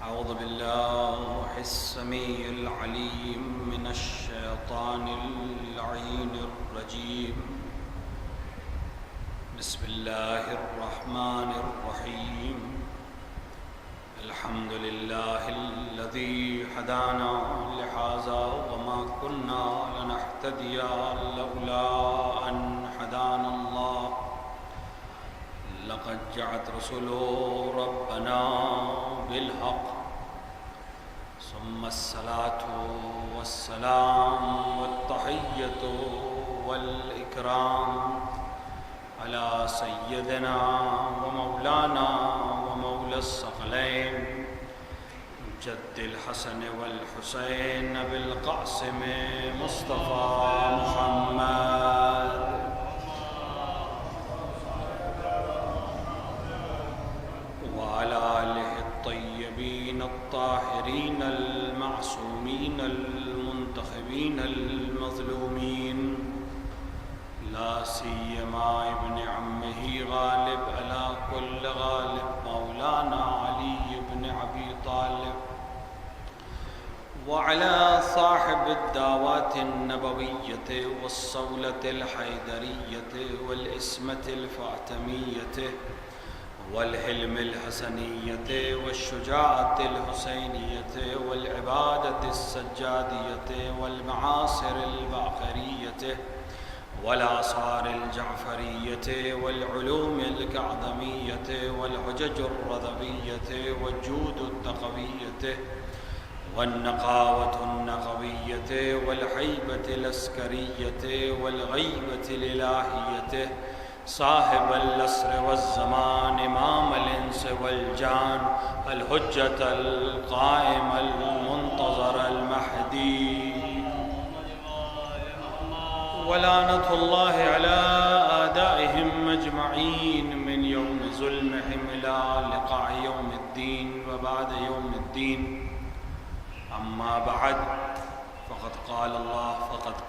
أعوذ بالله السميع العليم من الشيطان اللعين الرجيم. بسم الله الرحمن الرحيم. الحمد لله الذي هدانا لهذا وما كنا لنهتدي لولا أن هدانا الله. لقد جاءت رسل ربنا بالحق ثم الصلاة والسلام والتحية والإكرام على سيدنا ومولانا ومولى الثقلين جد الحسن والحسين أبي القاسم مصطفى محمد وعلى آله الطيبين الطاهرين المعصومين المنتخبين المظلومين، لا سيما ابن عمه غالب على كل غالب مولانا علي بن أبي طالب، وعلى صاحب الدعوات النبوية والصولة الحيدرية والإسمة الفاطمية والحلم الحسنية والشجاعة الحسينية والعبادة السجادية والمعاصر الباقرية والآثار الجعفرية والعلوم الكعدمية والحجج الرضوية والجود التقوية والنقاوة النقوية والهيبة العسكرية والغيبة الإلهية، صاحب العصر والزمان إمام الإنس والجان، الحجة القائم المنتظر المهدي، ولعنة الله على أعدائهم أجمعين من يوم ظلمهم إلى لقاء يوم الدين وبعد يوم الدين. أما بعد، فقد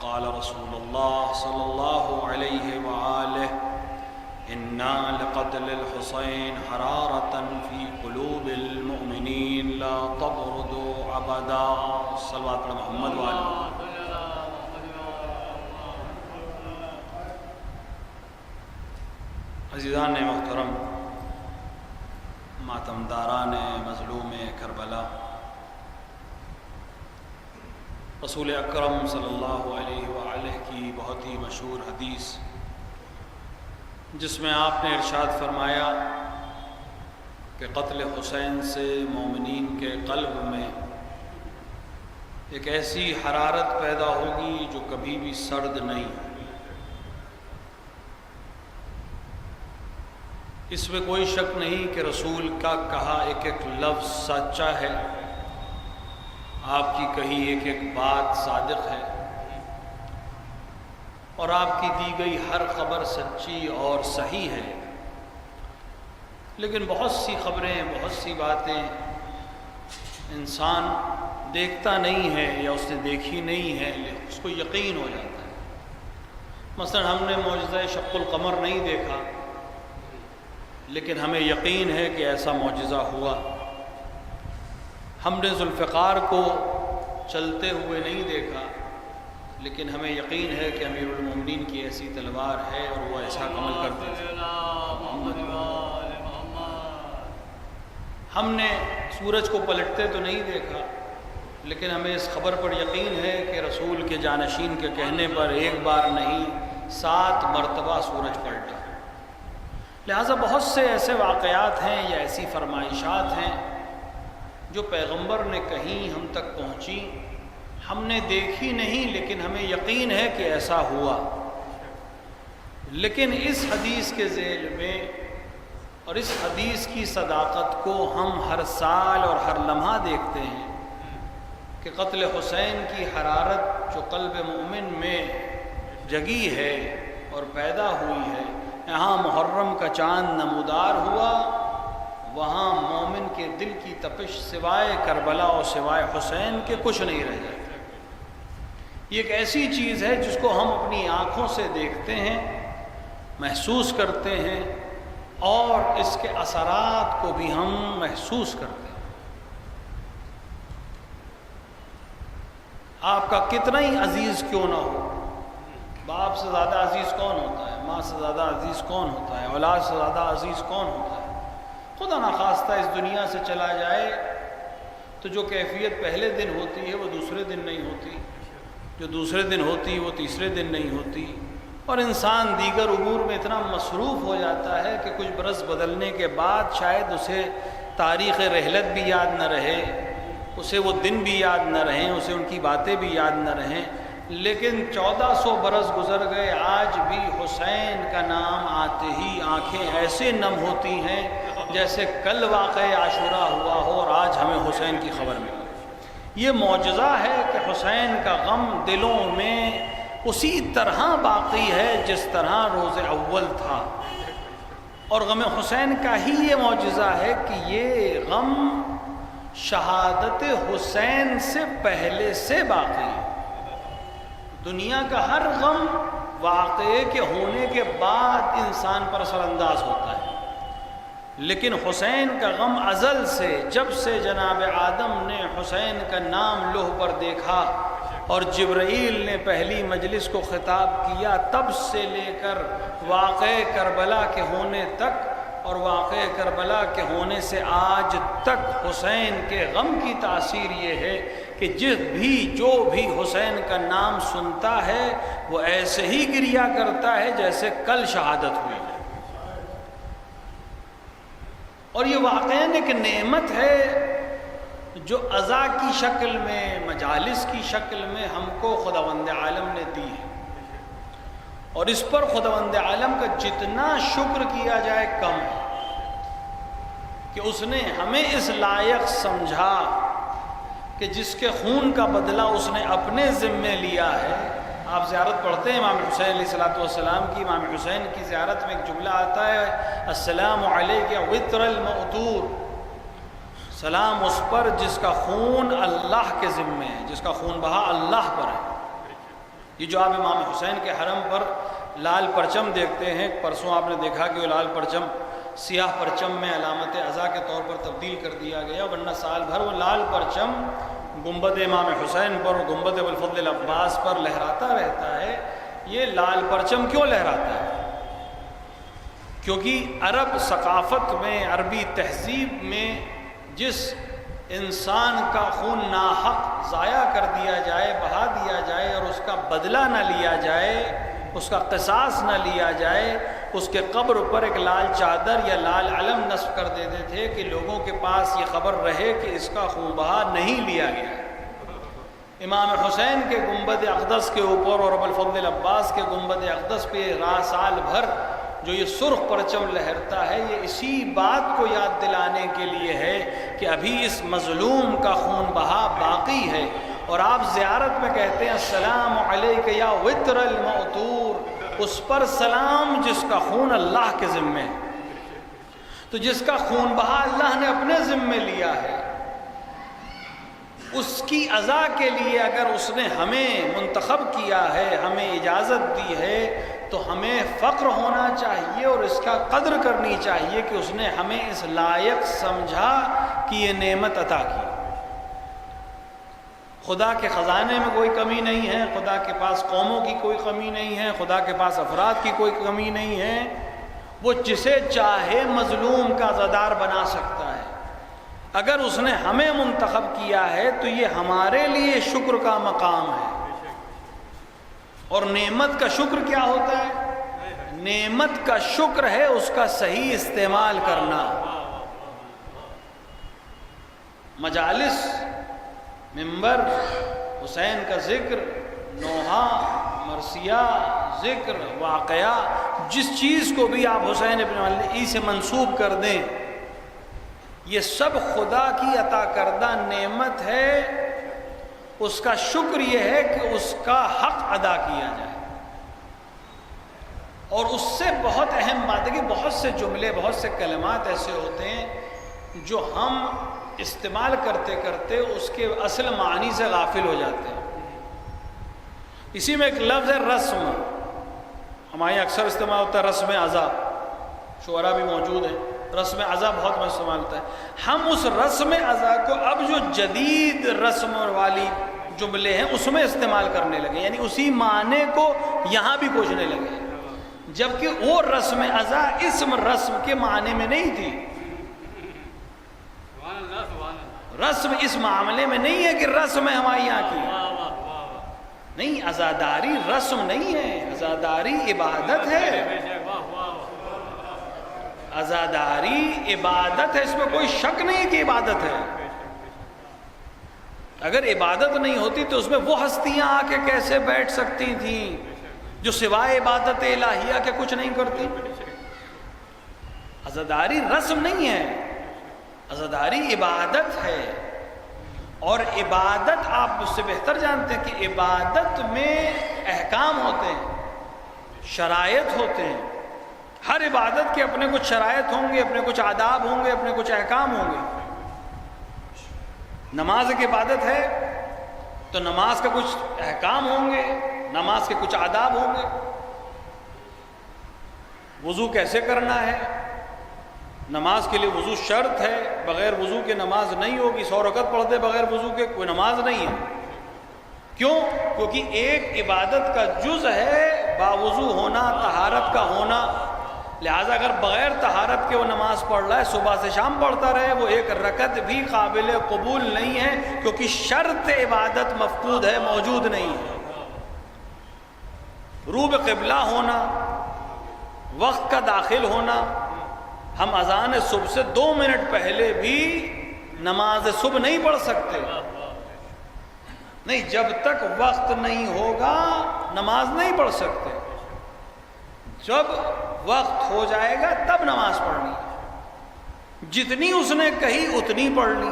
قال رسول الله صلى الله عليه وآله: إنا لقتل الحسين حرارة في قلوب المؤمنين لا تبردوا أبدا. صلوات على محمد وآله. عزیزان محترم، ماتمداران مظلوم کربلا، رسول اکرم صلی اللہ علیہ وآلہ کی بہت ہی مشہور حدیث، جس میں آپ نے ارشاد فرمایا کہ قتل حسین سے مومنین کے قلب میں ایک ایسی حرارت پیدا ہوگی جو کبھی بھی سرد نہیں. اس میں کوئی شک نہیں کہ رسول کا کہا ایک ایک لفظ سچا ہے، آپ کی کہی ایک ایک بات صادق ہے، اور آپ کی دی گئی ہر خبر سچی اور صحیح ہے. لیکن بہت سی خبریں، بہت سی باتیں انسان دیکھتا نہیں ہے یا اس نے دیکھی نہیں ہے، اس کو یقین ہو جاتا ہے. مثلا ہم نے معجزہ شق القمر نہیں دیکھا، لیکن ہمیں یقین ہے کہ ایسا معجزہ ہوا. ہم نے ذوالفقار کو چلتے ہوئے نہیں دیکھا، لیکن ہمیں یقین ہے کہ امیر المومنین کی ایسی تلوار ہے اور وہ ایسا عمل کرتے تھے. ہم نے سورج کو پلٹتے تو نہیں دیکھا، لیکن ہمیں اس خبر پر یقین ہے کہ رسول کے جانشین کے کہنے پر ایک بار نہیں 7 مرتبہ سورج پلٹا. لہٰذا بہت سے ایسے واقعات ہیں یا ایسی فرمائشات ہیں جو پیغمبر نے کہیں ہم تک پہنچی، ہم نے دیکھی نہیں، لیکن ہمیں یقین ہے کہ ایسا ہوا. لیکن اس حدیث کے ذیل میں اور اس حدیث کی صداقت کو ہم ہر سال اور ہر لمحہ دیکھتے ہیں کہ قتل حسین کی حرارت جو قلب مومن میں جگی ہے اور پیدا ہوئی ہے، یہاں محرم کا چاند نمودار ہوا، وہاں مومن کے دل کی تپش سوائے کربلا اور سوائے حسین کے کچھ نہیں رہ جاتا. یہ ایک ایسی چیز ہے جس کو ہم اپنی آنکھوں سے دیکھتے ہیں، محسوس کرتے ہیں، اور اس کے اثرات کو بھی ہم محسوس کرتے ہیں. آپ کا کتنا ہی عزیز کیوں نہ ہو، باپ سے زیادہ عزیز کون ہوتا ہے، ماں سے زیادہ عزیز کون ہوتا ہے، اولاد سے زیادہ عزیز کون ہوتا ہے؟ خدا نخواستہ اس دنیا سے چلا جائے تو جو کیفیت پہلے دن ہوتی ہے وہ دوسرے دن نہیں ہوتی، جو دوسرے دن ہوتی وہ تیسرے دن نہیں ہوتی، اور انسان دیگر امور میں اتنا مصروف ہو جاتا ہے کہ کچھ برس بدلنے کے بعد شاید اسے تاریخ رحلت بھی یاد نہ رہے، اسے وہ دن بھی یاد نہ رہیں، اسے ان کی باتیں بھی یاد نہ رہیں۔ لیکن 1400 برس گزر گئے، آج بھی حسین کا نام آتے ہی آنکھیں ایسے نم ہوتی ہیں جیسے کل واقعہ عاشورہ ہوا ہو اور آج ہمیں حسین کی خبر ملی۔ یہ معجزہ ہے کہ حسین کا غم دلوں میں اسی طرح باقی ہے جس طرح روز اول تھا، اور غم حسین کا ہی یہ معجزہ ہے کہ یہ غم شہادت حسین سے پہلے سے باقی ہے۔ دنیا کا ہر غم واقعے کے ہونے کے بعد انسان پر اثر انداز ہوتا ہے، لیکن حسین کا غم ازل سے، جب سے جناب آدم نے حسین کا نام لوح پر دیکھا اور جبرائیل نے پہلی مجلس کو خطاب کیا، تب سے لے کر واقعہ کربلا کے ہونے تک اور واقعہ کربلا کے ہونے سے آج تک حسین کے غم کی تاثیر یہ ہے کہ جو بھی حسین کا نام سنتا ہے وہ ایسے ہی گریا کرتا ہے جیسے کل شہادت ہوئی ہے۔ اور یہ واقعاً ایک نعمت ہے جو عزا کی شکل میں، مجالس کی شکل میں ہم کو خداوند عالم نے دی ہے، اور اس پر خداوند عالم کا جتنا شکر کیا جائے کم ہے کہ اس نے ہمیں اس لائق سمجھا کہ جس کے خون کا بدلہ اس نے اپنے ذمے لیا ہے۔ آپ زیارت پڑھتے ہیں امام حسین علیہ الصلوۃ والسلام کی، امام حسین کی زیارت میں ایک جملہ آتا ہے، السلام علیک وطر المعطور، سلام اس پر جس کا خون اللہ کے ذمے ہے، جس کا خون بہا اللہ پر ہے۔ یہ جو آپ امام حسین کے حرم پر لال پرچم دیکھتے ہیں، پرسوں آپ نے دیکھا کہ وہ لال پرچم سیاہ پرچم میں علامت عزا کے طور پر تبدیل کر دیا گیا، ورنہ سال بھر وہ لال پرچم گنبد امام حسین پر اور گنبد ابوالفضل العباس پر لہراتا رہتا ہے۔ یہ لال پرچم کیوں لہراتا ہے؟ کیونکہ عرب ثقافت میں، عربی تہذیب میں جس انسان کا خون ناحق ضائع کر دیا جائے، بہا دیا جائے اور اس کا بدلہ نہ لیا جائے، اس کا قصاص نہ لیا جائے، اس کے قبر پر ایک لال چادر یا لال علم نصب کر دیتے تھے کہ لوگوں کے پاس یہ خبر رہے کہ اس کا خون بہا نہیں لیا گیا۔ امام حسین کے گنبد اقدس کے اوپر اور ابوالفضل العباس کے گنبد اقدس پہ سال بھر جو یہ سرخ پرچم لہرتا ہے، یہ اسی بات کو یاد دلانے کے لیے ہے کہ ابھی اس مظلوم کا خون بہا باقی ہے۔ اور آپ زیارت میں کہتے ہیں السلام علیک یا وطر المعطور، اس پر سلام جس کا خون اللہ کے ذمے ہے۔ تو جس کا خون بہا اللہ نے اپنے ذمے لیا ہے، اس کی عزا کے لیے اگر اس نے ہمیں منتخب کیا ہے، ہمیں اجازت دی ہے، تو ہمیں فخر ہونا چاہیے اور اس کا قدر کرنی چاہیے کہ اس نے ہمیں اس لائق سمجھا کہ یہ نعمت عطا کی۔ خدا کے خزانے میں کوئی کمی نہیں ہے، خدا کے پاس قوموں کی کوئی کمی نہیں ہے، خدا کے پاس افراد کی کوئی کمی نہیں ہے، وہ جسے چاہے مظلوم کا عزادار بنا سکتا ہے۔ اگر اس نے ہمیں منتخب کیا ہے تو یہ ہمارے لیے شکر کا مقام ہے۔ اور نعمت کا شکر کیا ہوتا ہے؟ نعمت کا شکر ہے اس کا صحیح استعمال کرنا۔ مجالس، منبر، حسین کا ذکر، نوحہ، مرثیہ، ذکر، واقعہ، جس چیز کو بھی آپ حسین ابن علی سے منسوب کر دیں، یہ سب خدا کی عطا کردہ نعمت ہے۔ اس کا شکر یہ ہے کہ اس کا حق ادا کیا جائے۔ اور اس سے بہت اہم بات ہے کہ بہت سے جملے، بہت سے کلمات ایسے ہوتے ہیں جو ہم استعمال کرتے کرتے اس کے اصل معنی سے غافل ہو جاتے ہیں۔ اسی میں ایک لفظ ہے رسم، ہمارے یہاں اکثر استعمال ہوتا ہے رسم عزا، شعراء بھی موجود ہیں، رسم عزا بہت استعمال ہوتا ہے۔ ہم اس رسم عزا کو اب جو جدید رسم والی جملے ہیں اس میں استعمال کرنے لگے، یعنی اسی معنی کو یہاں بھی کوسنے لگے، جبکہ وہ رسم ازا اسم رسم کے معنی میں نہیں تھی۔ رسم اس معاملے میں نہیں ہے کہ رسم ہے ہمارے یہاں کی، نہیں، عزاداری رسم نہیں ہے، عزاداری عبادت ہے، عزاداری عبادت ہے، اس میں کوئی شک نہیں کہ عبادت ہے۔ اگر عبادت نہیں ہوتی تو اس میں وہ ہستیاں آ کے کیسے بیٹھ سکتی تھیں جو سوائے عبادت الہیہ کے کچھ نہیں کرتی؟ عزاداری رسم نہیں ہے، عزاداری عبادت ہے، اور عبادت آپ مجھ سے بہتر جانتے ہیں کہ عبادت میں احکام ہوتے ہیں، شرائط ہوتے ہیں، ہر عبادت کے اپنے کچھ شرائط ہوں گے، اپنے کچھ آداب ہوں گے، اپنے کچھ احکام ہوں گے۔ نماز ایک عبادت ہے تو نماز کا کچھ احکام ہوں گے، نماز کے کچھ آداب ہوں گے۔ وضو کیسے کرنا ہے، نماز کے لیے وضو شرط ہے، بغیر وضو کے نماز نہیں ہوگی، 100 رکعت پڑھتے بغیر وضو کے کوئی نماز نہیں ہے۔ کیوں؟ کیونکہ ایک عبادت کا جز ہے باوضو ہونا، طہارت کا ہونا، لہٰذا اگر بغیر طہارت کے وہ نماز پڑھ رہا ہے، صبح سے شام پڑھتا رہے، وہ ایک رکعت بھی قابل قبول نہیں ہے، کیونکہ شرط عبادت مفقود ہے، موجود نہیں ہے۔ روب قبلہ ہونا، وقت کا داخل ہونا، ہم اذان صبح سے 2 منٹ پہلے بھی نماز صبح نہیں پڑھ سکتے، نہیں، جب تک وقت نہیں ہوگا نماز نہیں پڑھ سکتے، جب وقت ہو جائے گا تب نماز پڑھنی، جتنی اس نے کہی اتنی پڑھنی۔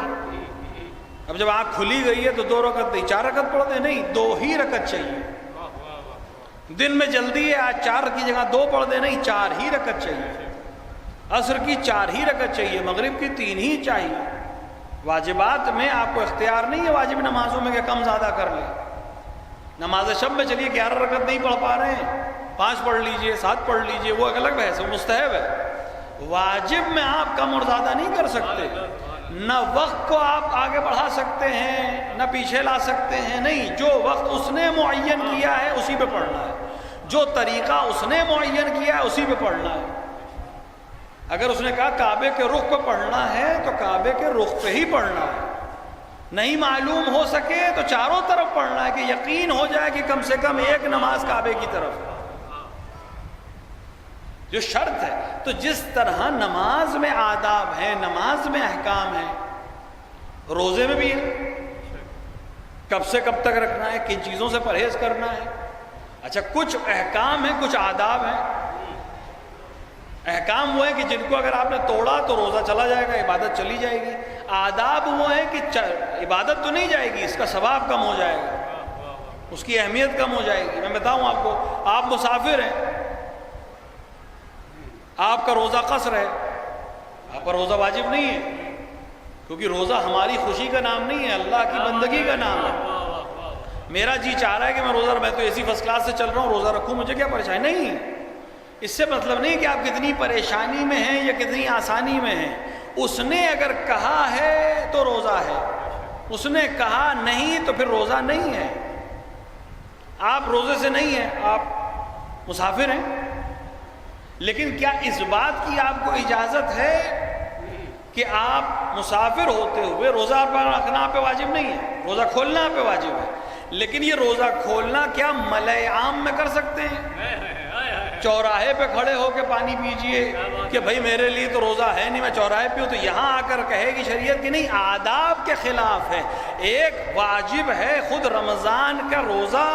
اب جب آنکھ کھلی گئی ہے تو 2 رکعت نہیں، 4 رکعت پڑھ دیں، نہیں، 2 ہی رکعت چاہیے۔ دن میں جلدی ہے، آج 4 کی جگہ 2 پڑھ دیں، نہیں، 4 ہی رکعت چاہیے۔ عصر کی 4 ہی رکعت چاہیے، مغرب کی 3 ہی چاہیے۔ واجبات میں آپ کو اختیار نہیں ہے واجب نمازوں میں کہ کم زیادہ کر لیں۔ نماز شب میں چلیے 11 رکعت نہیں پڑھ پا رہے ہیں، 5 پڑھ لیجئے، 7 پڑھ لیجئے، وہ ایک الگ بحث ہے، مستحب ہے۔ واجب میں آپ کم اور زیادہ نہیں کر سکتے، نہ وقت کو آپ آگے بڑھا سکتے ہیں نہ پیچھے لا سکتے ہیں، نہیں، جو وقت اس نے معین کیا ہے اسی پہ پڑھنا ہے، جو طریقہ اس نے معین کیا ہے اسی پہ پڑھنا ہے۔ اگر اس نے کہا کعبے کے رخ پہ پڑھنا ہے تو کعبے کے رخ پہ ہی پڑھنا ہے، نہیں معلوم ہو سکے تو چاروں طرف پڑھنا ہے کہ یقین ہو جائے کہ کم سے کم ایک نماز کعبے کی طرف ہے، جو شرط ہے۔ تو جس طرح نماز میں آداب ہیں، نماز میں احکام ہیں، روزے میں بھی ہے، کب سے کب تک رکھنا ہے، کن چیزوں سے پرہیز کرنا ہے۔ اچھا، کچھ احکام ہیں، کچھ آداب ہیں۔ احکام وہ ہیں کہ جن کو اگر آپ نے توڑا تو روزہ چلا جائے گا، عبادت چلی جائے گی۔ آداب وہ ہیں کہ عبادت تو نہیں جائے گی، اس کا ثواب کم ہو جائے گا، اس کی اہمیت کم ہو جائے گی۔ میں بتاؤں آپ کو، آپ مسافر ہیں، آپ کا روزہ قصر ہے، آپ کا روزہ واجب نہیں ہے، کیونکہ روزہ ہماری خوشی کا نام نہیں ہے، اللہ کی بندگی کا نام ہے۔ میرا جی چاہ رہا ہے کہ میں روزہ، میں تو اسی فرسٹ کلاس سے چل رہا ہوں، روزہ رکھوں، مجھے کیا پریشانی؟ نہیں، اس سے مطلب نہیں کہ آپ کتنی پریشانی میں ہیں یا کتنی آسانی میں ہیں، اس نے اگر کہا ہے تو روزہ ہے، اس نے کہا نہیں تو پھر روزہ نہیں ہے۔ آپ روزے سے نہیں ہیں، آپ مسافر ہیں، لیکن کیا اس بات کی آپ کو اجازت ہے کہ آپ مسافر ہوتے ہوئے روزہ رکھنا آپ پہ واجب نہیں ہے، روزہ کھولنا آپ پہ واجب ہے، لیکن یہ روزہ کھولنا کیا ملئ عام میں کر سکتے ہیں؟ چوراہے پہ کھڑے ہو کے پانی پیجئے کہ بھائی میرے لیے تو روزہ ہے نہیں، میں چوراہے پہ ہوں، تو یہاں آ کر کہے گی شریعت کی نہیں، آداب کے خلاف ہے۔ ایک واجب ہے خود رمضان کا روزہ،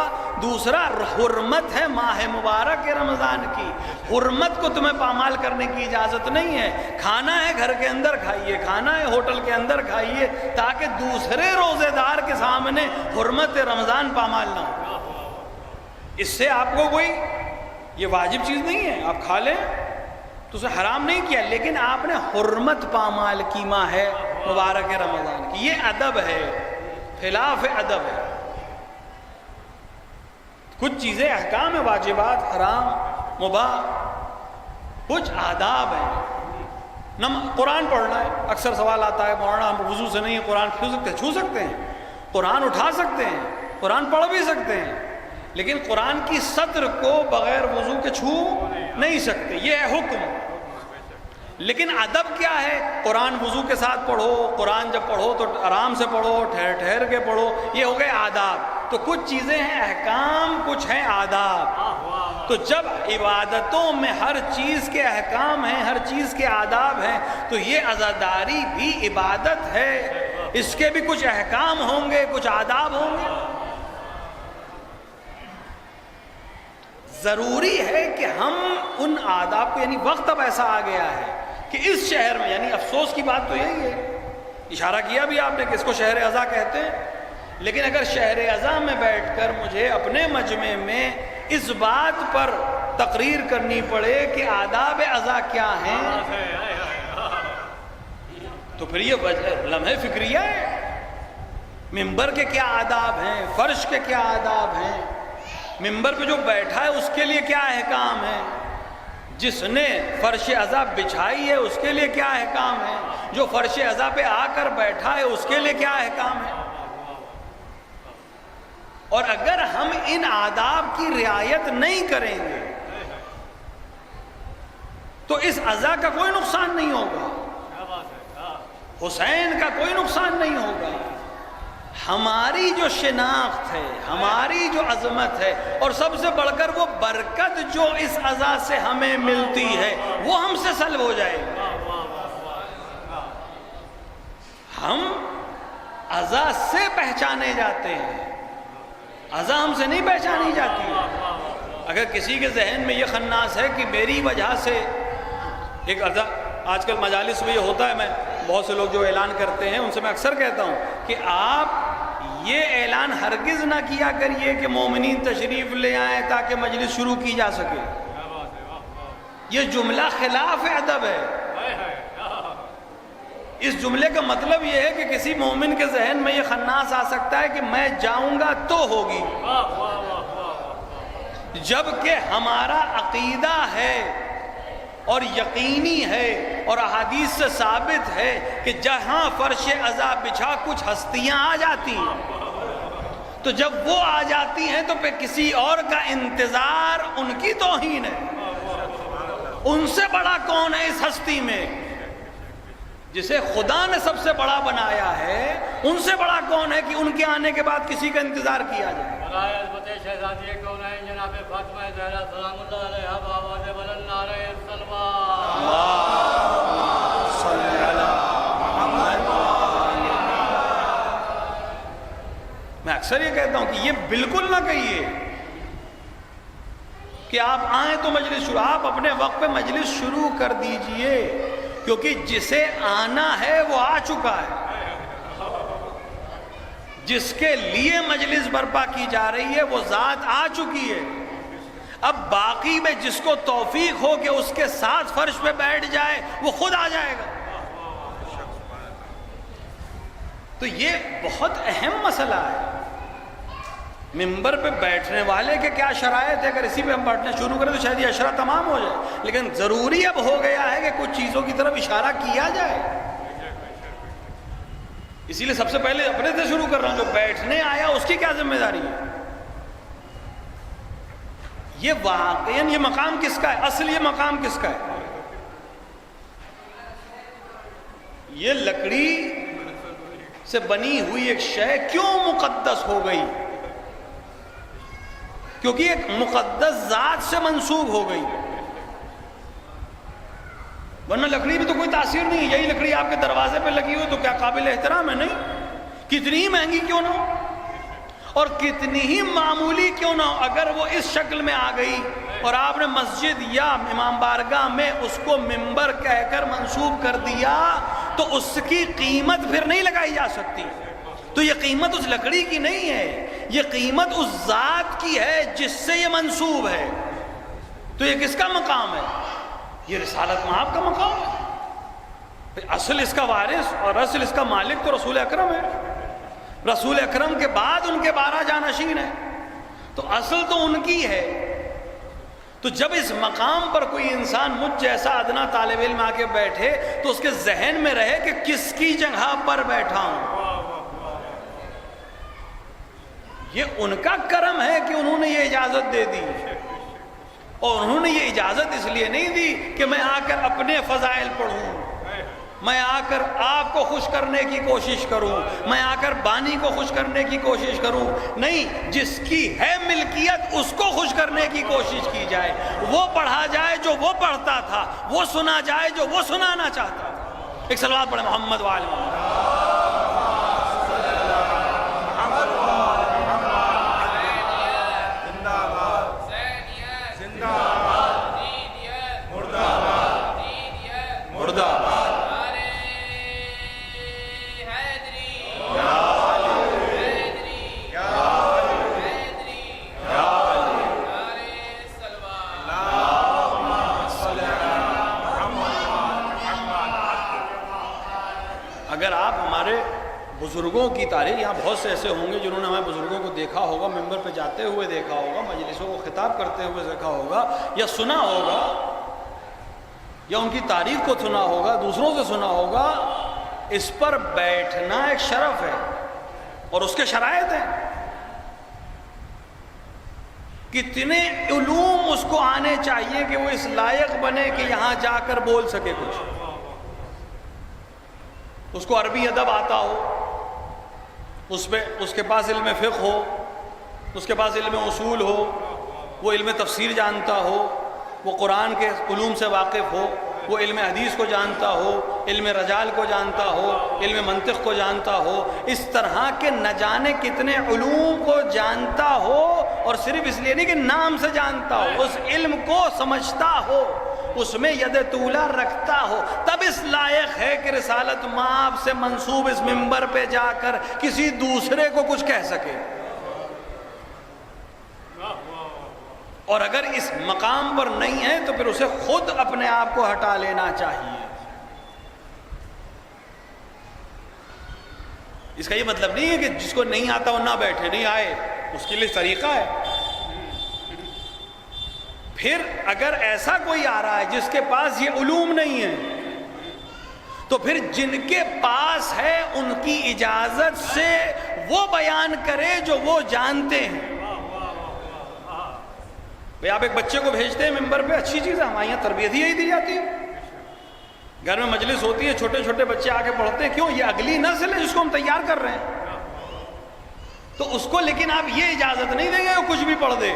دوسرا حرمت ہے ماہ مبارک رمضان کی، حرمت کو تمہیں پامال کرنے کی اجازت نہیں ہے۔ کھانا ہے گھر کے اندر کھائیے، کھانا ہے ہوٹل کے اندر کھائیے، تاکہ دوسرے روزے دار کے سامنے حرمت رمضان پامال نہ ہو۔ اس سے آپ کو کوئی یہ واجب چیز نہیں ہے، آپ کھا لیں تو اسے حرام نہیں کیا، لیکن آپ نے حرمت پامال کی ماہ ہے مبارک رمضان کی، یہ ادب ہے، خلاف ادب ہے۔ کچھ چیزیں احکام ہیں، واجبات، حرام، مباح، کچھ آداب ہیں۔ قرآن پڑھنا ہے، اکثر سوال آتا ہے مولانا ہم وضو سے نہیں قرآن چھو سکتے ہیں؟ قرآن اٹھا سکتے ہیں، قرآن پڑھ بھی سکتے ہیں لیکن قرآن کی سطر کو بغیر وضو کے چھو نہیں سکتے، یہ ہے حکم۔ لیکن ادب کیا ہے؟ قرآن وضو کے ساتھ پڑھو، قرآن جب پڑھو تو آرام سے پڑھو، ٹھہر ٹھہر کے پڑھو، یہ ہو گئے آداب۔ تو کچھ چیزیں ہیں احکام، کچھ ہیں آداب۔ تو جب عبادتوں میں ہر چیز کے احکام ہیں، ہر چیز کے آداب ہیں، تو یہ عزاداری بھی عبادت ہے، اس کے بھی کچھ احکام ہوں گے، کچھ آداب ہوں گے۔ ضروری ہے کہ ہم ان آداب کو، یعنی وقت اب ایسا آ گیا ہے کہ اس شہر میں، یعنی افسوس کی بات تو یہی ہے، اشارہ کیا بھی آپ نے کہ اس کو شہر اعضا کہتے ہیں، لیکن اگر شہر اعضا میں بیٹھ کر مجھے اپنے مجمع میں اس بات پر تقریر کرنی پڑے کہ آداب اعضا کیا ہیں، تو پھر یہ لمحہ فکریہ ہے۔ ممبر کے کیا آداب ہیں، فرش کے کیا آداب ہیں، ممبر پہ جو بیٹھا ہے اس کے لیے کیا احکام ہے، جس نے فرش اعضا بچھائی ہے اس کے لیے کیا احکام ہے، جو فرش اعضا پہ آ کر بیٹھا ہے اس کے لیے کیا احکام ہے۔ اور اگر ہم ان آداب کی رعایت نہیں کریں گے تو اس اعضا کا کوئی نقصان نہیں ہوگا، حسین کا کوئی نقصان نہیں ہوگا۔ ہماری جو شناخت ہے، ہماری جو عظمت ہے، اور سب سے بڑھ کر وہ برکت جو اس اعضا سے ہمیں ملتی ہے، وہ ہم سے سلب ہو جائے گی۔ ہم اعضا سے پہچانے جاتے ہیں، اعضا ہم سے نہیں پہچانی جاتی۔ اگر کسی کے ذہن میں یہ خناس ہے کہ میری وجہ سے ایک اعضا، آج کل مجالس میں یہ ہوتا ہے، میں بہت سے لوگ جو اعلان کرتے ہیں ان سے میں اکثر کہتا ہوں کہ آپ یہ اعلان ہرگز نہ کیا کریے کہ مومنین تشریف لے آئیں تاکہ مجلس شروع کی جا سکے، یہ جملہ خلاف ادب ہے۔ اس جملے کا مطلب یہ ہے کہ کسی مومن کے ذہن میں یہ خناس آ سکتا ہے کہ میں جاؤں گا تو ہوگی، جبکہ ہمارا عقیدہ ہے اور یقینی ہے اور احادیث سے ثابت ہے کہ جہاں فرش اعضا بچھا کچھ ہستیاں آ جاتی ہیں، تو جب وہ آ جاتی ہیں تو پھر کسی اور کا انتظار ان کی توہین ہے۔ ان سے بڑا کون ہے اس ہستی میں؟ جسے خدا نے سب سے بڑا بنایا ہے، ان سے بڑا کون ہے کہ ان کے آنے کے بعد کسی کا انتظار کیا جائے؟ شہزادی کونین جناب فاطمہ زہرا سلام اللہ علیہا بآواز بلند نعرہ صلوات۔ میں اکثر یہ کہتا ہوں کہ یہ بالکل نہ کہیے کہ آپ آئیں تو مجلس شروع، آپ اپنے وقت پہ مجلس شروع کر دیجئے، کیونکہ جسے آنا ہے وہ آ چکا ہے، جس کے لیے مجلس برپا کی جا رہی ہے وہ ذات آ چکی ہے۔ اب باقی میں جس کو توفیق ہو کہ اس کے ساتھ فرش پہ بیٹھ جائے وہ خود آ جائے گا۔ تو یہ بہت اہم مسئلہ ہے، ممبر پہ بیٹھنے والے کے کیا شرائط ہے۔ اگر اسی پہ ہم بیٹھنا شروع کریں تو شاید یہ اشرا تمام ہو جائے، لیکن ضروری اب ہو گیا ہے کہ کچھ چیزوں کی طرف اشارہ کیا جائے۔ اسی لیے سب سے پہلے اپنے سے شروع کر رہا ہوں، جو بیٹھنے آیا اس کی کیا ذمہ داری ہے؟ یہ واقعاً یہ مقام کس کا ہے؟ اصل یہ مقام کس کا ہے؟ یہ لکڑی سے بنی ہوئی ایک شے کیوں مقدس ہو گئی؟ کیونکہ ایک مقدس ذات سے منسوب ہو گئی، ورنہ لکڑی میں تو کوئی تاثیر نہیں ہے۔ یہی لکڑی آپ کے دروازے پہ لگی ہوئی تو کیا قابل احترام ہے؟ نہیں، کتنی ہی مہنگی کیوں نہ ہو اور کتنی ہی معمولی کیوں نہ ہو، اگر وہ اس شکل میں آ گئی اور آپ نے مسجد یا امام بارگاہ میں اس کو ممبر کہہ کر منسوب کر دیا تو اس کی قیمت پھر نہیں لگائی جا سکتی۔ تو یہ قیمت اس لکڑی کی نہیں ہے، یہ قیمت اس ذات کی ہے جس سے یہ منسوب ہے۔ تو یہ کس کا مقام ہے؟ یہ رسالت مآب کا مقام ہے۔ اصل اس کا وارث اور اصل اس کا مالک تو رسول اکرم ہے، رسول اکرم کے بعد ان کے 12 جانشین ہیں، تو اصل تو ان کی ہے۔ تو جب اس مقام پر کوئی انسان مجھ جیسا ادنا طالب علم آ کے بیٹھے تو اس کے ذہن میں رہے کہ کس کی جگہ پر بیٹھا ہوں۔ یہ ان کا کرم ہے کہ انہوں نے یہ اجازت دے دی، اور انہوں نے یہ اجازت اس لیے نہیں دی کہ میں آ کر اپنے فضائل پڑھوں، میں آ کر آپ کو خوش کرنے کی کوشش کروں، میں آ کر بانی کو خوش کرنے کی کوشش کروں، نہیں، جس کی ہے ملکیت اس کو خوش کرنے کی کوشش کی جائے، وہ پڑھا جائے جو وہ پڑھتا تھا، وہ سنا جائے جو وہ سنانا چاہتا تھا۔ ایک صلوات پڑھیں محمد وآل محمد۔ اگر آپ ہمارے بزرگوں کی تاریخ، یہاں بہت سے ایسے ہوں گے جنہوں نے ہمارے بزرگوں کو دیکھا ہوگا، ممبر پہ جاتے ہوئے دیکھا ہوگا، مجلسوں کو خطاب کرتے ہوئے دیکھا ہوگا، یا سنا ہوگا، یا ان کی تاریخ کو سنا ہوگا، دوسروں سے سنا ہوگا، اس پر بیٹھنا ایک شرف ہے اور اس کے شرائط ہیں۔ کتنے علوم اس کو آنے چاہیے کہ وہ اس لائق بنے کہ یہاں جا کر بول سکے کچھ، اس کو عربی ادب آتا ہو، اس کے پاس علم فقہ ہو، اس کے پاس علم اصول ہو، وہ علم تفسیر جانتا ہو، وہ قرآن کے علوم سے واقف ہو، وہ علم حدیث کو جانتا ہو، علم رجال کو جانتا ہو، علم منطق کو جانتا ہو، اس طرح کے نہ جانے کتنے علوم کو جانتا ہو، اور صرف اس لیے نہیں کہ نام سے جانتا ہو، اس علم کو سمجھتا ہو، اس میں ید طولہ رکھتا ہو، تب اس لائق ہے کہ رسالت مآب سے منسوب اس منبر پہ جا کر کسی دوسرے کو کچھ کہہ سکے۔ اور اگر اس مقام پر نہیں ہے تو پھر اسے خود اپنے آپ کو ہٹا لینا چاہیے۔ اس کا یہ مطلب نہیں ہے کہ جس کو نہیں آتا وہ نہ بیٹھے، نہیں آئے، اس کے لیے طریقہ ہے۔ پھر اگر ایسا کوئی آ رہا ہے جس کے پاس یہ علوم نہیں ہے، تو پھر جن کے پاس ہے ان کی اجازت سے وہ بیان کرے جو وہ جانتے ہیں۔ بھئی آپ ایک بچے کو بھیجتے ہیں ممبر پہ، اچھی چیز ہے، ہمارے یہاں تربیت ہی یہی دی جاتی ہے، گھر میں مجلس ہوتی ہے، چھوٹے چھوٹے بچے آ کے پڑھتے ہیں، کیوں؟ یہ اگلی نسل ہے جس کو ہم تیار کر رہے ہیں، تو اس کو لیکن آپ یہ اجازت نہیں دیں گے وہ کچھ بھی پڑھ دے۔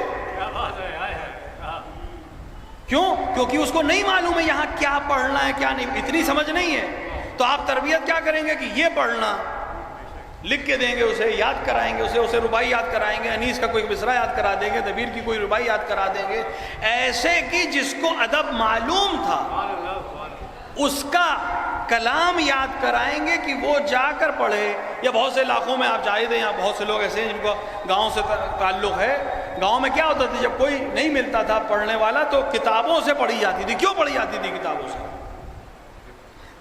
کیوں؟ کیونکہ اس کو نہیں معلوم ہے یہاں کیا پڑھنا ہے کیا نہیں، اتنی سمجھ نہیں ہے، تو آپ تربیت کیا کریں گے کہ یہ پڑھنا، لکھ کے دیں گے، اسے یاد کرائیں گے، اسے ربائی یاد کرائیں گے، انیس کا کوئی مصرع یاد کرا دیں گے، دبیر کی کوئی ربائی یاد کرا دیں گے، ایسے کہ جس کو ادب معلوم تھا اس کا کلام یاد کرائیں گے کہ وہ جا کر پڑھے۔ یا بہت سے علاقوں میں آپ جائے دیں، یہاں بہت سے لوگ ایسے ہیں جن کو گاؤں سے تعلق ہے، گاؤں میں کیا ہوتا تھا جب کوئی نہیں ملتا تھا پڑھنے والا تو کتابوں سے پڑھی جاتی تھی۔ کیوں پڑھی جاتی تھی کتابوں سے؟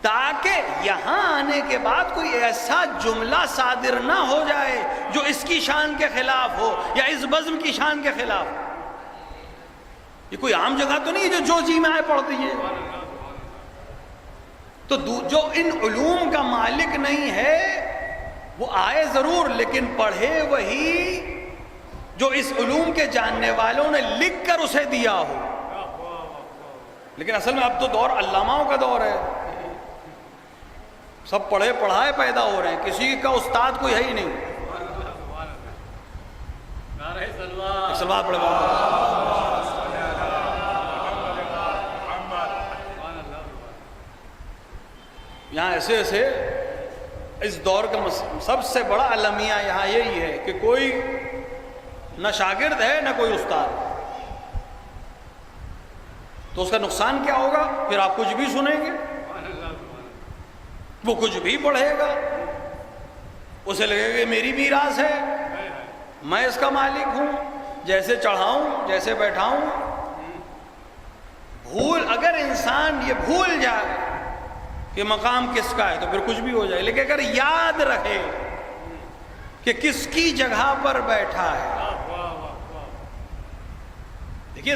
تاکہ یہاں آنے کے بعد کوئی ایسا جملہ صادر نہ ہو جائے جو اس کی شان کے خلاف ہو یا اس بزم کی شان کے خلاف ہو۔ یہ کوئی عام جگہ تو نہیں جو جی میں آئے پڑھ دیجیے۔ تو جو ان علوم کا مالک نہیں ہے وہ آئے ضرور، لیکن پڑھے وہی جو اس علوم کے جاننے والوں نے لکھ کر اسے دیا ہو۔ لیکن اصل میں اب تو دور علاماؤں کا دور ہے، سب پڑھے پڑھائے پیدا ہو رہے ہیں، کسی کا استاد کوئی ہے ہی نہیں۔ سلوات پڑھے یہاں ایسے ایسے اس دور کا سب سے بڑا المیہ یہاں یہی ہے کہ کوئی نہ شاگرد ہے نہ کوئی استاد، تو اس کا نقصان کیا ہوگا؟ پھر آپ کچھ بھی سنیں گے، وہ کچھ بھی پڑھے گا، اسے لگے گا کہ میری میراث ہے، میں اس کا مالک ہوں، جیسے چڑھاؤں جیسے بیٹھاؤں۔ اگر انسان یہ بھول جائے کہ مقام کس کا ہے تو پھر کچھ بھی ہو جائے، لیکن اگر یاد رہے کہ کس کی جگہ پر بیٹھا ہے۔ دیکھیے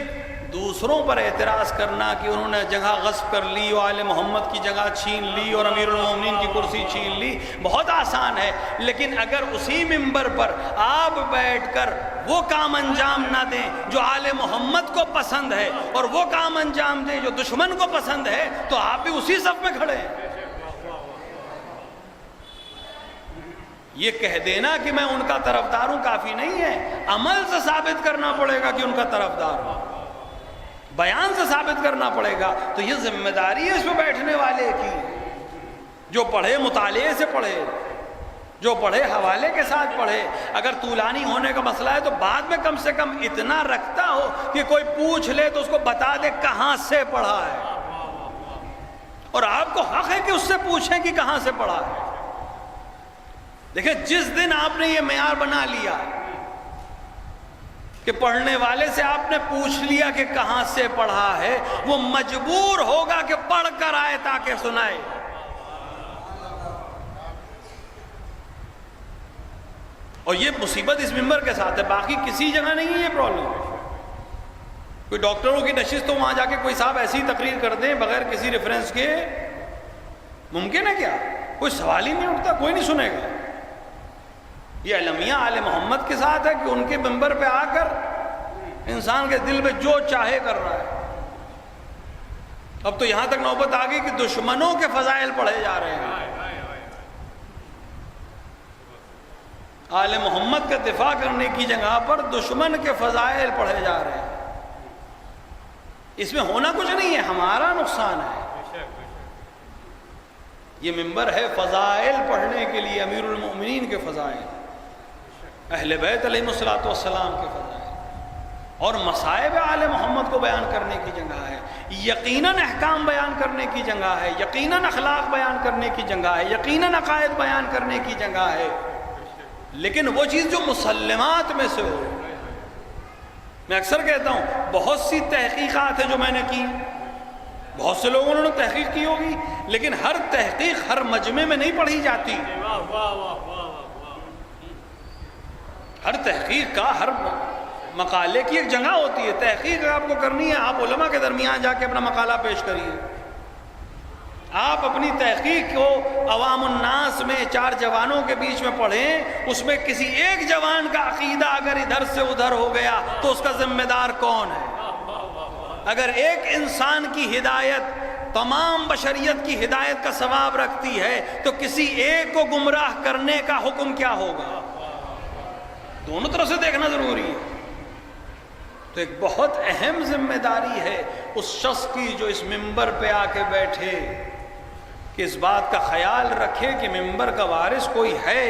دوسروں پر اعتراض کرنا کہ انہوں نے جگہ غصب کر لی اور آل محمد کی جگہ چھین لی اور امیر المومنین کی کرسی چھین لی بہت آسان ہے، لیکن اگر اسی منبر پر آپ بیٹھ کر وہ کام انجام نہ دیں جو آل محمد کو پسند ہے اور وہ کام انجام دیں جو دشمن کو پسند ہے تو آپ بھی اسی صف میں کھڑے ہیں۔ یہ کہہ دینا کہ میں ان کا طرفدار ہوں کافی نہیں ہے، عمل سے ثابت کرنا پڑے گا کہ ان کا طرفدار ہوں، بیان سے ثابت کرنا پڑے گا۔ تو یہ ذمہ داری ہے اس پہ بیٹھنے والے کی، جو پڑھے مطالعے سے پڑھے، جو پڑھے حوالے کے ساتھ پڑھے۔ اگر طولانی ہونے کا مسئلہ ہے تو بعد میں کم سے کم اتنا رکھتا ہو کہ کوئی پوچھ لے تو اس کو بتا دے کہاں سے پڑھا ہے، اور آپ کو حق ہے کہ اس سے پوچھیں کہ کہاں سے پڑھا ہے۔ دیکھیں جس دن آپ نے یہ معیار بنا لیا کہ پڑھنے والے سے آپ نے پوچھ لیا کہ کہاں سے پڑھا ہے، وہ مجبور ہوگا کہ پڑھ کر آئے تاکہ سنائے۔ اور یہ مصیبت اس ممبر کے ساتھ ہے، باقی کسی جگہ نہیں ہے یہ پرابلم۔ کوئی ڈاکٹروں کی نشست ہو وہاں جا کے کوئی صاحب ایسی تقریر کر دیں بغیر کسی ریفرنس کے، ممکن ہے کیا؟ کوئی سوال ہی نہیں اٹھتا، کوئی نہیں سنے گا۔ یہ اعلمیہ آل محمد کے ساتھ ہے کہ ان کے منبر پہ آ کر انسان کے دل میں جو چاہے کر رہا ہے۔ اب تو یہاں تک نوبت آ گئی کہ دشمنوں کے فضائل پڑھے جا رہے ہیں، آل محمد کا دفاع کرنے کی جگہ پر دشمن کے فضائل پڑھے جا رہے ہیں۔ اس میں ہونا کچھ نہیں ہے، ہمارا نقصان ہے۔ یہ منبر ہے فضائل پڑھنے کے لیے، امیر المؤمنین کے فضائل، اہل بیت علیہ السلام کے فضائل، اور مصائب آل محمد کو بیان کرنے کی جگہ ہے، یقیناً احکام بیان کرنے کی جگہ ہے، یقیناً اخلاق بیان کرنے کی جگہ ہے، یقیناً عقائد بیان کرنے کی جگہ ہے، لیکن وہ چیز جو مسلمات میں سے ہو۔ میں اکثر کہتا ہوں بہت سی تحقیقات ہیں جو میں نے کی، بہت سے لوگوں نے تحقیق کی ہوگی، لیکن ہر تحقیق ہر مجمع میں نہیں پڑھی جاتی۔ ہر تحقیق کا، ہر مقالے کی ایک جگہ ہوتی ہے۔ تحقیق آپ کو کرنی ہے، آپ علماء کے درمیان جا کے اپنا مقالہ پیش کریے۔ آپ اپنی تحقیق کو عوام الناس میں چار جوانوں کے بیچ میں پڑھیں، اس میں کسی ایک جوان کا عقیدہ اگر ادھر سے ادھر ہو گیا تو اس کا ذمہ دار کون ہے؟ اگر ایک انسان کی ہدایت تمام بشریت کی ہدایت کا ثواب رکھتی ہے تو کسی ایک کو گمراہ کرنے کا حکم کیا ہوگا؟ دونوں طرف سے دیکھنا ضروری ہے۔ تو ایک بہت اہم ذمہ داری ہے اس شخص کی جو اس منبر پہ آ کے بیٹھے کہ اس بات کا خیال رکھے کہ منبر کا وارث کوئی ہے،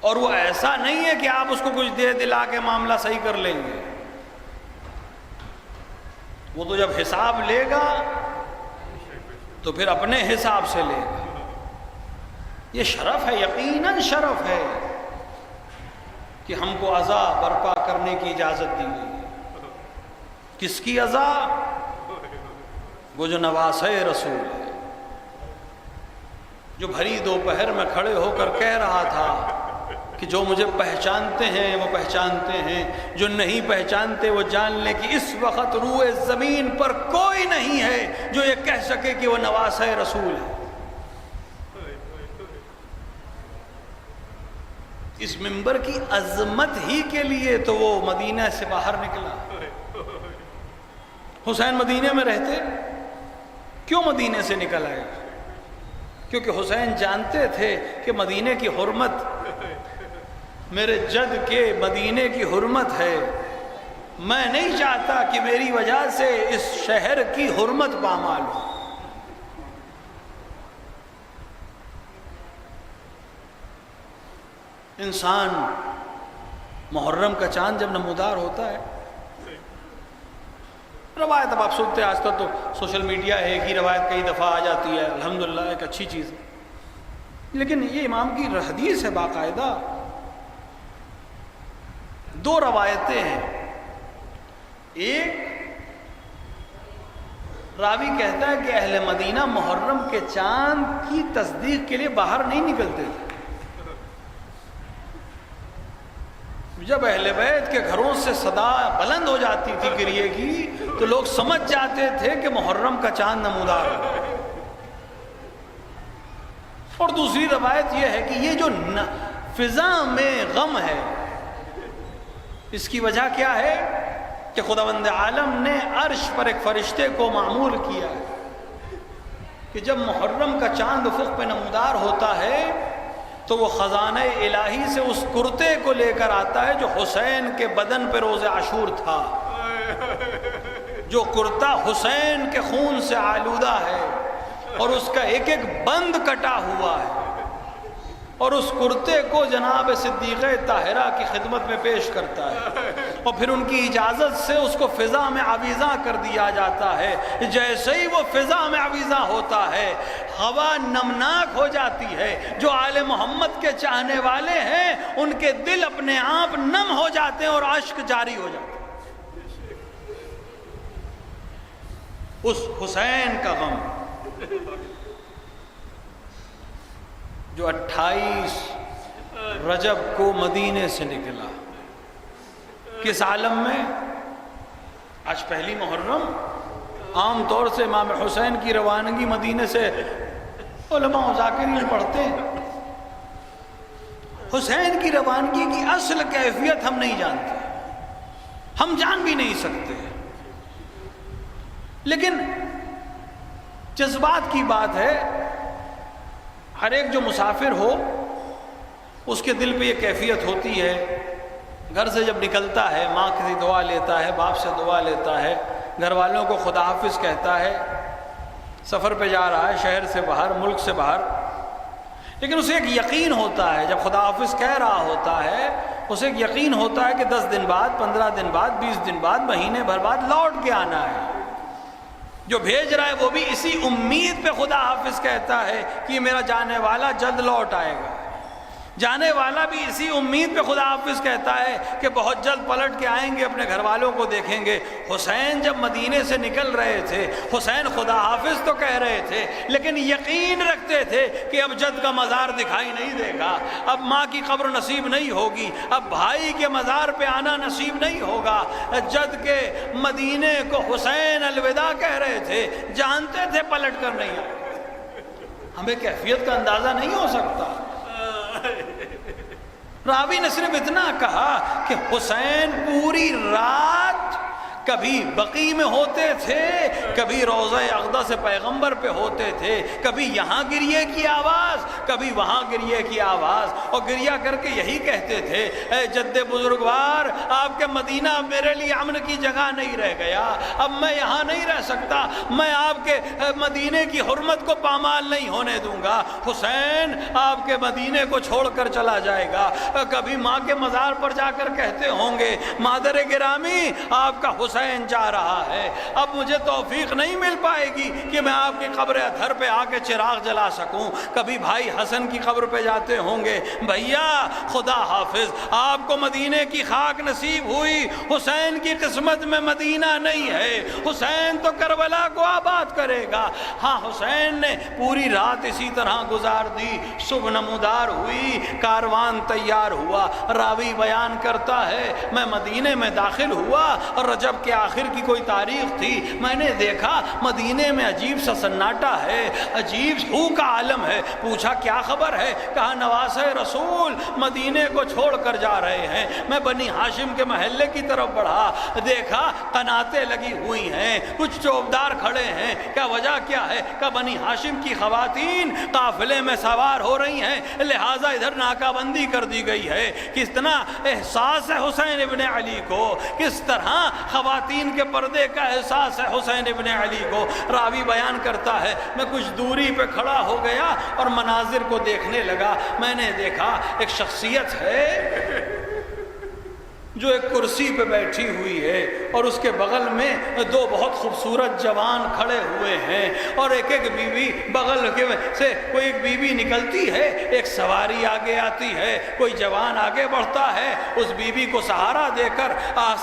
اور وہ ایسا نہیں ہے کہ آپ اس کو کچھ دے دلا کے معاملہ صحیح کر لیں گے۔ وہ تو جب حساب لے گا تو پھر اپنے حساب سے لے گا۔ یہ شرف ہے، یقیناً شرف ہے کہ ہم کو عزا برپا کرنے کی اجازت دی گئی ہے۔ کس کی عزا؟ وہ جو نواسہ رسول ہے، جو بھری دوپہر میں کھڑے ہو کر کہہ رہا تھا کہ جو مجھے پہچانتے ہیں وہ پہچانتے ہیں، جو نہیں پہچانتے وہ جان لیں کہ اس وقت روئے زمین پر کوئی نہیں ہے جو یہ کہہ سکے کہ وہ نواسہ رسول ہے۔ اس منبر کی عظمت ہی کے لیے تو وہ مدینہ سے باہر نکلا۔ حسین مدینہ میں رہتے، کیوں مدینہ سے نکل آئے؟ کیونکہ حسین جانتے تھے کہ مدینہ کی حرمت میرے جد کے مدینے کی حرمت ہے، میں نہیں چاہتا کہ میری وجہ سے اس شہر کی حرمت پامال ہو۔ انسان محرم کا چاند جب نمودار ہوتا ہے، روایت اب آپ سنتے آج تک تو سوشل میڈیا ہے، ایک ہی روایت کئی دفعہ آ جاتی ہے، الحمدللہ ایک اچھی چیز ہے، لیکن یہ امام کی حدیث ہے باقاعدہ، دو روایتیں ہیں۔ ایک راوی کہتا ہے کہ اہل مدینہ محرم کے چاند کی تصدیق کے لیے باہر نہیں نکلتے تھے۔ جب اہل بیت کے گھروں سے صدا بلند ہو جاتی تھی گریے کی تو لوگ سمجھ جاتے تھے کہ محرم کا چاند نمودار ہے۔ اور دوسری روایت یہ ہے کہ یہ جو فضا میں غم ہے، اس کی وجہ کیا ہے کہ خداوند عالم نے عرش پر ایک فرشتے کو معمول کیا ہے کہ جب محرم کا چاند افق پہ نمودار ہوتا ہے تو وہ خزانہ الہی سے اس کرتے کو لے کر آتا ہے جو حسین کے بدن پہ روز عاشور تھا، جو کرتا حسین کے خون سے آلودہ ہے اور اس کا ایک ایک بند کٹا ہوا ہے، اور اس کرتے کو جناب صدیقہ طاہرہ کی خدمت میں پیش کرتا ہے، اور پھر ان کی اجازت سے اس کو فضا میں آویزاں کر دیا جاتا ہے۔ جیسے ہی وہ فضا میں آویزاں ہوتا ہے ہوا نمناک ہو جاتی ہے، جو آل محمد کے چاہنے والے ہیں ان کے دل اپنے آپ نم ہو جاتے ہیں اور اشک جاری ہو جاتے ہیں۔ اس حسین کا غم جو 28 رجب کو مدینے سے نکلا، کس عالم میں؟ آج پہلی محرم، عام طور سے امام حسین کی روانگی مدینے سے علماء و ذاکرین پڑھتے ہیں۔ حسین کی روانگی کی اصل کیفیت ہم نہیں جانتے، ہم جان بھی نہیں سکتے، لیکن جذبات کی بات ہے۔ ہر ایک جو مسافر ہو اس کے دل پہ یہ کیفیت ہوتی ہے، گھر سے جب نکلتا ہے ماں سے دعا لیتا ہے، باپ سے دعا لیتا ہے، گھر والوں کو خدا حافظ کہتا ہے، سفر پہ جا رہا ہے شہر سے باہر، ملک سے باہر، لیکن اسے ایک یقین ہوتا ہے جب خدا حافظ کہہ رہا ہوتا ہے، اسے ایک یقین ہوتا ہے کہ 10 دن بعد، 15 دن بعد، 20 دن بعد، مہینے بھر بعد لوٹ کے آنا ہے۔ جو بھیج رہا ہے وہ بھی اسی امید پہ خدا حافظ کہتا ہے کہ یہ میرا جانے والا جلد لوٹ آئے گا، جانے والا بھی اسی امید پہ خدا حافظ کہتا ہے کہ بہت جلد پلٹ کے آئیں گے، اپنے گھر والوں کو دیکھیں گے۔ حسین جب مدینے سے نکل رہے تھے، حسین خدا حافظ تو کہہ رہے تھے لیکن یقین رکھتے تھے کہ اب جد کا مزار دکھائی نہیں دے گا، اب ماں کی قبر نصیب نہیں ہوگی، اب بھائی کے مزار پہ آنا نصیب نہیں ہوگا۔ جد کے مدینے کو حسین الوداع کہہ رہے تھے، جانتے تھے پلٹ کر نہیں آئے گا۔ ہمیں کیفیت کا اندازہ نہیں ہو سکتا۔ راوی نے صرف اتنا کہا کہ حسین پوری رات کبھی بقیع میں ہوتے تھے، کبھی روضہ اقدس پیغمبر پہ ہوتے تھے، کبھی یہاں گریے کی آواز، کبھی وہاں گریے کی آواز، اور گریہ کر کے یہی کہتے تھے، اے جد بزرگوار، آپ کے مدینہ میرے لیے امن کی جگہ نہیں رہ گیا، اب میں یہاں نہیں رہ سکتا، میں آپ کے مدینے کی حرمت کو پامال نہیں ہونے دوں گا۔ حسین آپ کے مدینے کو چھوڑ کر چلا جائے گا۔ کبھی ماں کے مزار پر جا کر کہتے ہوں گے، مادر گرامی آپ کا حسین جا رہا ہے، اب مجھے توفیق نہیں مل پائے گی کہ میں آپ کی قبر اطہر پہ آ کے چراغ جلا سکوں۔ کبھی بھائی حسن کی قبر پہ جاتے ہوں گے، بھیا خدا حافظ آپ کو مدینے کی خاک نصیب ہوئی، حسین کی قسمت میں مدینہ نہیں ہے، حسین تو کربلا کو آباد کرے گا۔ ہاں حسین نے پوری رات اسی طرح گزار دی، صبح نمودار ہوئی، کاروان تیار ہوا۔ راوی بیان کرتا ہے، میں مدینے میں داخل ہوا اور رجب کے آخر کی کوئی تاریخ تھی، میں نے دیکھا مدینے میں عجیب سا سناٹا ہے، عجیب ہو کا عالم ہے۔ پوچھا کیا خبر ہے؟ کہا نواسہ رسول مدینے کو چھوڑ کر جا رہے ہیں۔ میں بنی ہاشم کے محلے کی طرف بڑھا، دیکھا قناتیں لگی ہوئی ہیں، کچھ چوبدار کھڑے ہیں، کیا وجہ کیا ہے؟ کہ بنی ہاشم کی خواتین قافلے میں سوار ہو رہی ہیں، لہٰذا ادھر ناکہ بندی کر دی گئی ہے۔ کتنا احساس ہے حسین ابن علی کو، کس طرح خواتین کے پردے کا احساس ہے حسین ابن علی کو۔ راوی بیان کرتا ہے، میں کچھ دوری پہ کھڑا ہو گیا اور مناظر کو دیکھنے لگا۔ میں نے دیکھا ایک شخصیت ہے جو ایک کرسی پہ بیٹھی ہوئی ہے اور اس کے بغل میں دو بہت خوبصورت جوان کھڑے ہوئے ہیں، اور ایک ایک بیوی بغل کے سے کوئی ایک بیوی نکلتی ہے، ایک سواری آگے آتی ہے، کوئی جوان آگے بڑھتا ہے، اس بیوی کو سہارا دے کر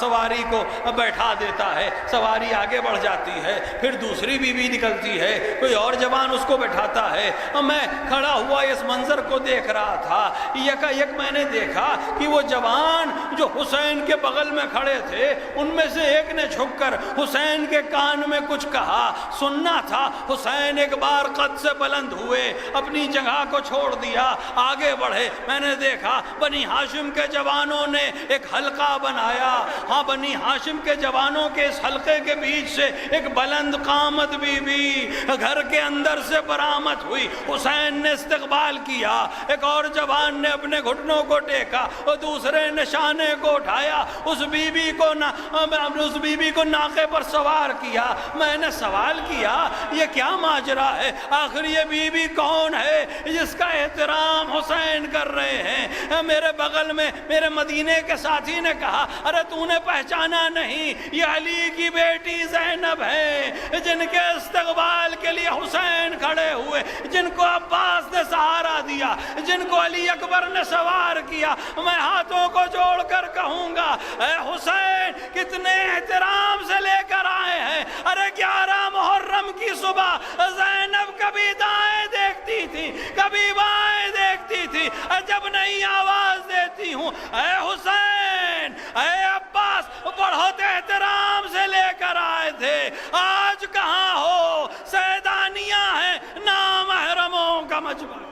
سواری کو بیٹھا دیتا ہے، سواری آگے بڑھ جاتی ہے، پھر دوسری بیوی نکلتی ہے، کوئی اور جوان اس کو بیٹھاتا ہے۔ میں کھڑا ہوا اس منظر کو دیکھ رہا تھا، یکا یک میں نے دیکھا کہ وہ جوان جو حسین کے بغل میں کھڑے تھے ان میں سے ایک نے جھک کر حسین کے کان میں کچھ کہا، سننا تھا۔ حسین ایک بار قد سے بلند ہوئے، اپنی جگہ کو چھوڑ دیا، آگے بڑھے۔ میں نے دیکھا بنی ہاشم کے جوانوں نے ایک حلقہ بنایا، ہاں بنی ہاشم کے جوانوں کے اس حلقے کے بیچ سے ایک بلند قامت بی بی گھر کے اندر سے برآمد ہوئی۔ حسین نے استقبال کیا، ایک اور جوان نے اپنے گھٹنوں کو ٹیکا اور دوسرے نے شانے کو اٹھایا، اس بی بی کو ناقے پر سوار کیا۔ میں نے سوال کیا یہ کیا ماجرا ہے، آخر یہ بی بی کون ہے جس کا احترام حسین کر رہے ہیں؟ میرے بغل میں میرے مدینے کے ساتھی نے کہا، ارے تو نے پہچانا نہیں، یہ علی کی بیٹی زینب ہے، جن کے استقبال کے لیے حسین کھڑے ہوئے، جن کو عباس نے سہارا دیا، جن کو علی اکبر نے سوار کیا۔ میں ہاتھوں کو جوڑ کر کہوں گا اے حسین کتنے احترام سے لے کر آئے ہیں۔ ارے 11 محرم کی صبح زینب کبھی دائیں دیکھتی تھی، کبھی بائیں دیکھتی تھی، جب نہیں آواز دیتی ہوں اے حسین اے عباس، بڑھت احترام سے لے کر آئے تھے، آج کہاں ہو؟ سیدانیاں ہیں نامحرموں کا مجمع۔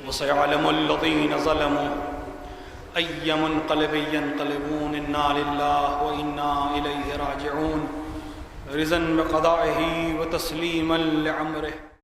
وَسَيَعْلَمُ الَّذِينَ ظَلَمُوا أَيَّ مُنقَلِبٍ يَنقَلِبُونَ إِنَّا لِلَّهِ وَإِنَّا إِلَيْهِ رَاجِعُونَ رِضًا بِقَضَائِهِ وَتَسْلِيمًا لِعَمْرِهِ۔